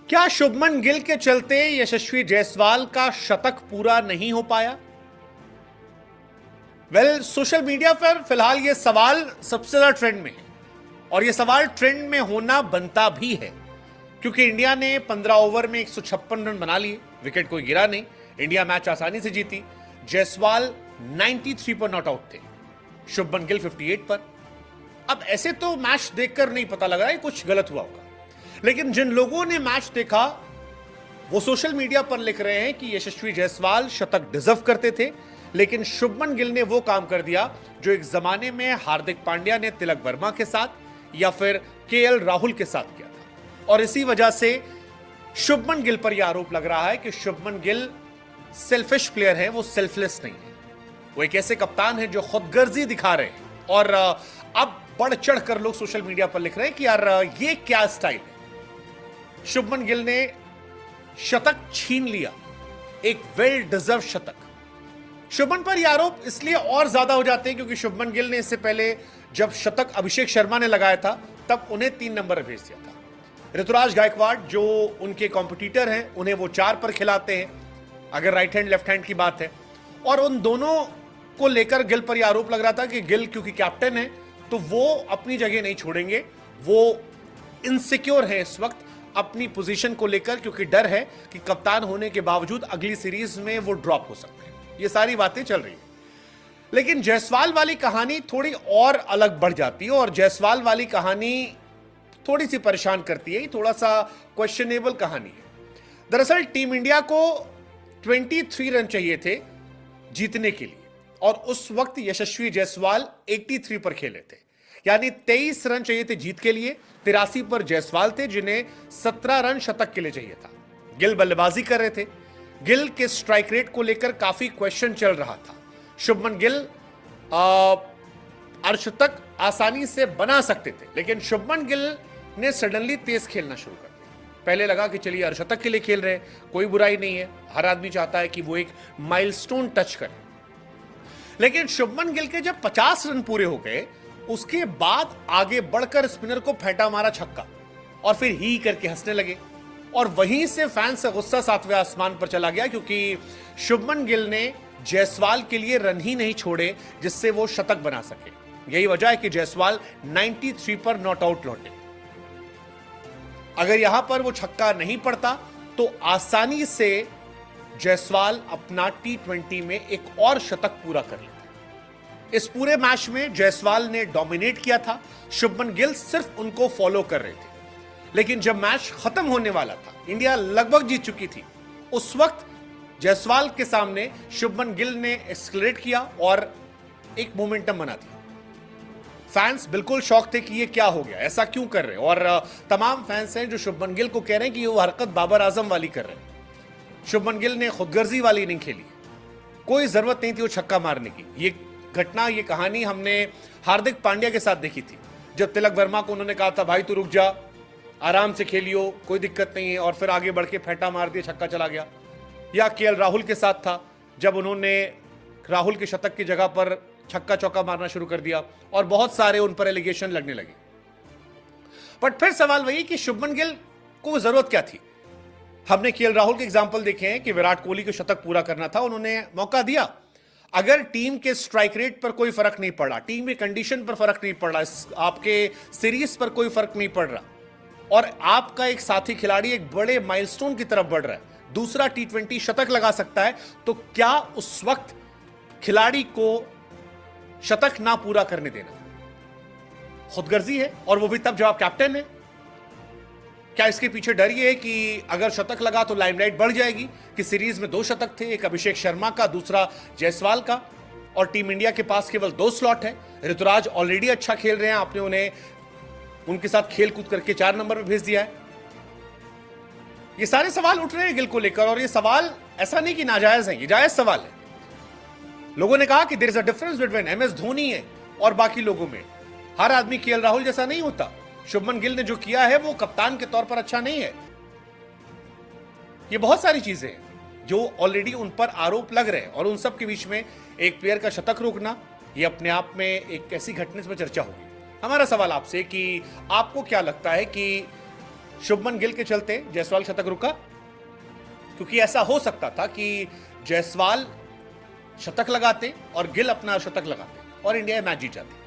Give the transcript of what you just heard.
क्या शुभमन गिल के चलते यशस्वी जायसवाल का शतक पूरा नहीं हो पाया? सोशल मीडिया पर फिलहाल यह सवाल सबसे ज्यादा ट्रेंड में है और यह सवाल ट्रेंड में होना बनता भी है क्योंकि इंडिया ने 15 ओवर में 156 रन बना लिए, विकेट कोई गिरा नहीं, इंडिया मैच आसानी से जीती। जायसवाल 93 पर नॉट आउट थे, शुभमन गिल 58 पर। अब ऐसे तो मैच देखकर नहीं पता लग रहा है कुछ गलत हुआ होगा, लेकिन जिन लोगों ने मैच देखा वो सोशल मीडिया पर लिख रहे हैं कि यशस्वी जायसवाल शतक डिजर्व करते थे, लेकिन शुभमन गिल ने वो काम कर दिया जो एक जमाने में हार्दिक पांड्या ने तिलक वर्मा के साथ या फिर केएल राहुल के साथ किया था। और इसी वजह से शुभमन गिल पर यह आरोप लग रहा है कि शुभमन गिल सेल्फिश प्लेयर है, वो सेल्फलेस नहीं है। वो एक ऐसे कप्तान है जो खुदगर्जी दिखा रहे हैं और अब बढ़ चढ़ कर लोग सोशल मीडिया पर लिख रहे हैं कि यार ये क्या स्टाइल है। शुभमन गिल ने शतक छीन लिया, एक वेल डिजर्व शतक। शुभमन पर यह आरोप इसलिए और ज्यादा हो जाते हैं क्योंकि शुभमन गिल ने इससे पहले जब शतक अभिषेक शर्मा ने लगाया था तब उन्हें 3 नंबर भेज दिया था। ऋतुराज गायकवाड़ जो उनके कॉम्पिटिटर हैं उन्हें वो 4 पर खिलाते हैं अगर राइट हैंड लेफ्ट हैंड की बात है। और उन दोनों को लेकर गिल पर यह आरोप लग रहा था कि गिल क्योंकि कैप्टन है तो वो अपनी जगह नहीं छोड़ेंगे, वो इनसिक्योर है इस वक्त अपनी पोजीशन को लेकर क्योंकि डर है कि कप्तान होने के बावजूद अगली सीरीज में वो ड्रॉप हो सकते हैं। ये सारी बातें चल रही है, लेकिन जायसवाल वाली कहानी थोड़ी और अलग बढ़ जाती है और जायसवाल वाली कहानी थोड़ी सी परेशान करती है, थोड़ा सा क्वेश्चनेबल कहानी है। दरअसल टीम इंडिया को 23 रन चाहिए थे जीतने के लिए और उस वक्त यशस्वी जायसवाल 83 पर खेले थे, यानी 23 रन चाहिए थे जीत के लिए, 83 पर जायसवाल थे जिन्हें 17 रन शतक के लिए चाहिए था। गिल बल्लेबाजी कर रहे थे, गिल के स्ट्राइक रेट को लेकर काफी क्वेश्चन चल रहा था। शुभमन गिल अर्धशतक आसानी से बना सकते थे, लेकिन शुभमन गिल ने सडनली तेज खेलना शुरू कर दिया। पहले लगा कि चलिए अर्धशतक के लिए खेल रहे हैं, कोई बुराई नहीं है, हर आदमी चाहता है कि वो एक माइलस्टोन टच करे। लेकिन शुभमन गिल के जब 50 रन पूरे हो गए उसके बाद आगे बढ़कर स्पिनर को फेंटा मारा छक्का और फिर ही करके हंसने लगे और वहीं से फैंस का गुस्सा 7वें आसमान पर चला गया क्योंकि शुभमन गिल ने जायसवाल के लिए रन ही नहीं छोड़े जिससे वो शतक बना सके। यही वजह है कि जायसवाल 93 पर नॉट आउट लौटे। अगर यहां पर वो छक्का नहीं पड़ता तो आसानी से जायसवाल अपना T20 में एक और शतक पूरा कर लेते। इस पूरे मैच में जायसवाल ने डोमिनेट किया था, शुभमन गिल सिर्फ उनको फॉलो कर रहे थे। लेकिन जब मैच खत्म होने वाला था, इंडिया लगभग जीत चुकी थी, उस वक्त जायसवाल के सामने शुभमन गिल ने एक्सलेरेट किया और एक मोमेंटम बना दिया। फैंस बिल्कुल शॉक थे कि ये क्या हो गया, ऐसा क्यों कर रहे हैं, और तमाम फैंस हैं जो शुभमन गिल को कह रहे हैं कि वो हरकत बाबर आजम वाली कर रहे हैं। शुभमन गिल ने खुदगर्जी वाली नहीं खेली, कोई जरूरत नहीं थी वो छक्का मारने की। ये घटना, ये कहानी हमने हार्दिक पांड्या के साथ देखी थी जब तिलक वर्मा को उन्होंने कहा था भाई तू रुक जा, आराम से खेलियो, कोई दिक्कत नहीं है, और फिर आगे बढ़ के फेंटा मार दिया, छक्का चला गया। या केएल राहुल के साथ था जब उन्होंने राहुल के शतक की जगह पर छक्का चौका मारना शुरू कर दिया और बहुत सारे उन पर एलिगेशन लगने लगे। बट फिर सवाल वही कि शुभमन गिल को जरूरत क्या थी। हमने केएल राहुल के एग्जाम्पल देखे हैं कि विराट कोहली को शतक पूरा करना था, उन्होंने मौका दिया। अगर टीम के स्ट्राइक रेट पर कोई फर्क नहीं पड़ा, टीम की कंडीशन पर फर्क नहीं पड़ रहा, आपके सीरीज पर कोई फर्क नहीं पड़ रहा और आपका एक साथी खिलाड़ी एक बड़े माइलस्टोन की तरफ बढ़ रहा है, दूसरा T20 शतक लगा सकता है, तो क्या उस वक्त खिलाड़ी को शतक ना पूरा करने देना खुदगर्जी है? और वो भी तब जब आप कैप्टन है। क्या इसके पीछे डर ये है कि अगर शतक लगा तो लाइमलाइट बढ़ जाएगी कि सीरीज में 2 शतक थे, एक अभिषेक शर्मा का, दूसरा जायसवाल का, और टीम इंडिया के पास केवल 2 स्लॉट है। ऋतुराज ऑलरेडी अच्छा खेल रहे हैं, आपने उन्हें उनके साथ खेल कूद करके 4 नंबर पर भेज दिया है। ये सारे सवाल उठ रहे हैं गिल को लेकर और ये सवाल ऐसा नहीं कि नाजायज है, ये जायज सवाल है। लोगों ने कहा कि there is a difference between MS Dhoni है और बाकी लोगों में। हर आदमी केएल राहुल जैसा नहीं होता। शुभमन गिल ने जो किया है वो कप्तान के तौर पर अच्छा नहीं है। ये बहुत सारी चीजें हैं जो ऑलरेडी उन पर आरोप लग रहे हैं और उन सब के बीच में एक प्लेयर का शतक रोकना ये अपने आप में एक ऐसी घटना पर चर्चा होगी। हमारा सवाल आपसे कि आपको क्या लगता है कि शुभमन गिल के चलते जायसवाल शतक रुका, क्योंकि ऐसा हो सकता था कि जायसवाल शतक लगाते और गिल अपना शतक लगाते और इंडिया मैच जीत जाती।